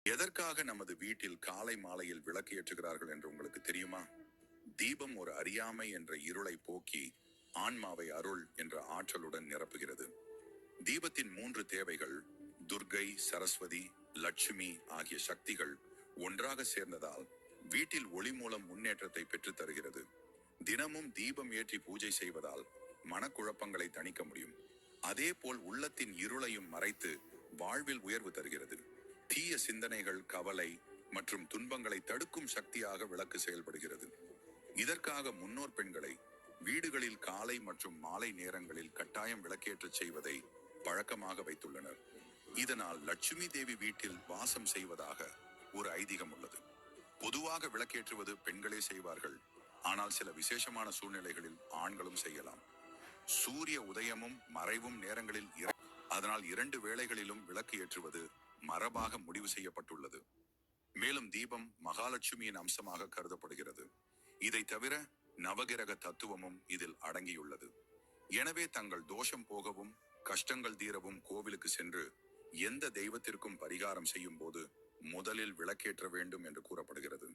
எதற்காக நமது வீட்டில் காலை மாலையில் விளக்கு ஏற்றுகிறார்கள் என்று உங்களுக்கு தெரியுமா? தீபம் ஒரு அறியாமை என்ற இருளை போக்கி ஆன்மாவை அருள் என்ற ஆற்றலுடன் நிரப்புகிறது. தீபத்தின் 3 தேவைகள் துர்கை, சரஸ்வதி, லட்சுமி ஆகிய சக்திகள் ஒன்றாக சேர்ந்ததால் வீட்டில் ஒளி மூலம் முன்னேற்றத்தை பெற்றுத் தருகிறது. தினமும் தீபம் ஏற்றி பூஜை செய்வதால் மனக்குழப்பங்களை தணிக்க முடியும். அதே போல் உள்ளத்தின் இருளையும் மறைத்து வாழ்வில் உயர்வு தருகிறது. தீய சிந்தனைகள், கவலை மற்றும் துன்பங்களை தடுக்கும் சக்தியாக விளக்கு செயல்படுகிறது. இதற்காக முன்னோர் பெண்களை வீடுகளில் காலை மற்றும் மாலை நேரங்களில் கட்டாயம் விளக்கேற்றச் செய்வதை பழக்கமாக வைத்துள்ளனர். இதனால் லட்சுமி தேவி வீட்டில் வாசம் செய்வதாக ஒரு ஐதீகம் உள்ளது. பொதுவாக விளக்கேற்றுவது பெண்களே செய்வார்கள். ஆனால் சில விசேஷமான சூழ்நிலைகளில் ஆண்களும் செய்யலாம். சூரிய உதயமும் மறைவும் நேரங்களில் அதனால் 2 வேளைகளிலும் விளக்கு ஏற்றுவது மரபாக முடிவு செய்யப்பட்டுள்ளது. மேலும் தீபம் மகாலட்சுமியின் அம்சமாக கருதப்படுகிறது. இதை தவிர நவகிரக தத்துவமும் இதில் அடங்கியுள்ளது. எனவே தங்கள் தோஷம் போகவும் கஷ்டங்கள் தீரவும் கோவிலுக்கு சென்று எந்த தெய்வத்திற்கும் பரிகாரம் செய்யும் போது முதலில் விளக்கேற்ற வேண்டும் என்று கூறப்படுகிறது.